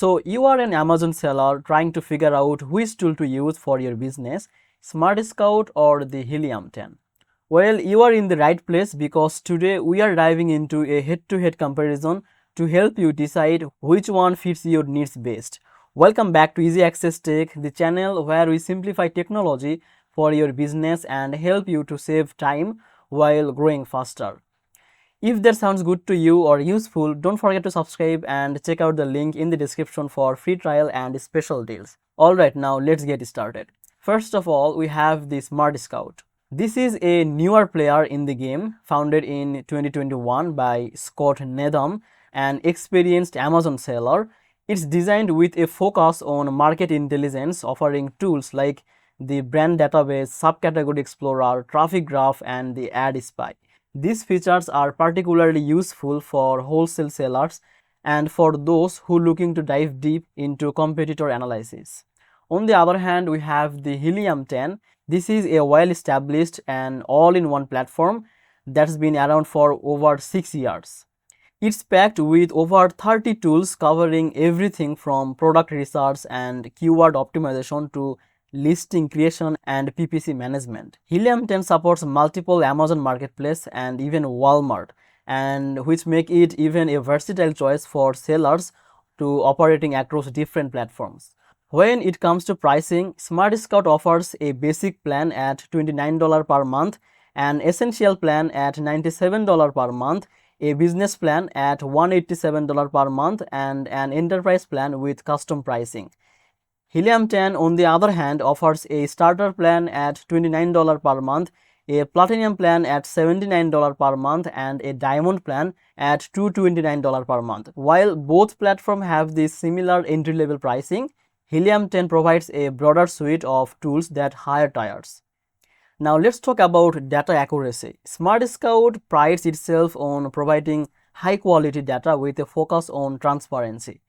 So you are an Amazon seller trying to figure out which tool to use for your business, SmartScout or the Helium10. Well, you are in the right place because today we are diving into a head-to-head comparison to help you decide which one fits your needs best. Welcome back to Easy Access Tech, the channel where we simplify technology for your business and help you to save time while growing faster. If that sounds good to you or useful, don't forget to subscribe and check out the link in the description for free trial and special deals. Alright, now let's get started. First of all, we have the SmartScout. This is a newer player in the game, founded in 2021 by Scott Needham, an experienced Amazon seller. It's designed with a focus on market intelligence, offering tools like the brand database, subcategory explorer, traffic graph, and the ad spy. These features are particularly useful for wholesale sellers and for those who are looking to dive deep into competitor analysis. On the other hand, we have the Helium10. This is a well-established and all-in-one platform that's been around for over 6 years. It's packed with over 30 tools covering everything from product research and keyword optimization to listing creation and PPC management. Helium10 supports multiple Amazon Marketplace and even Walmart, and which make it even a versatile choice for sellers to operating across different platforms. When it comes to pricing, SmartScout offers a basic plan at $29 per month, an essential plan at $97 per month, a business plan at $187 per month, and an enterprise plan with custom pricing. Helium10, on the other hand, offers a starter plan at $29 per month, a platinum plan at $79 per month, and a diamond plan at $229 per month. While both platforms have this similar entry-level pricing, Helium10 provides a broader suite of tools that higher tiers. Now let's talk about data accuracy. SmartScout prides itself on providing high-quality data with a focus on transparency.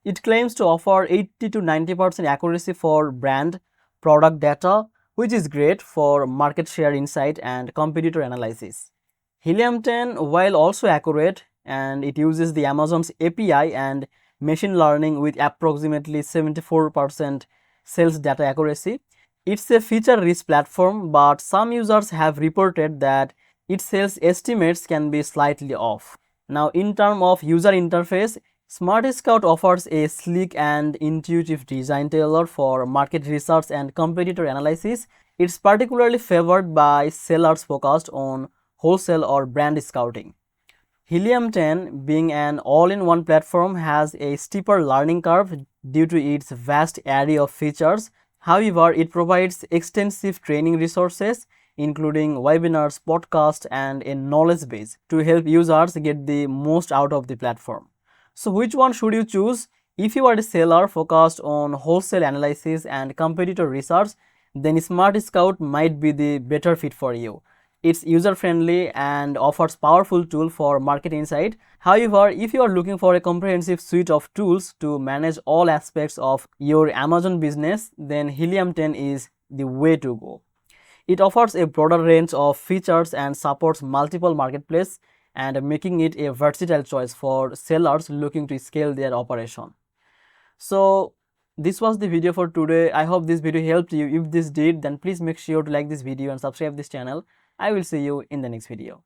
It claims to offer 80 to 90% accuracy for brand product data, which is great for market share insight and competitor analysis. Helium10, while also accurate, and it uses the Amazon's API and machine learning with approximately 74% sales data accuracy. It's a feature-rich platform, but some users have reported that its sales estimates can be slightly off. Now, in terms of user interface, SmartScout offers a sleek and intuitive design tailored for market research and competitor analysis. It's particularly favored by sellers focused on wholesale or brand scouting. Helium10, being an all-in-one platform, has a steeper learning curve due to its vast array of features. However, it provides extensive training resources, including webinars, podcasts, and a knowledge base to help users get the most out of the platform. So which one should you choose? If you are a seller focused on wholesale analysis and competitor research, then SmartScout might be the better fit for you. It's user-friendly and offers powerful tools for market insight. However, if you are looking for a comprehensive suite of tools to manage all aspects of your Amazon business, then Helium10 is the way to go. It offers a broader range of features and supports multiple marketplaces, and making it a versatile choice for sellers looking to scale their operation. So this was the video for today. I hope this video helped you. If this did, then please make sure to like this video and subscribe this channel. I will see you in the next video.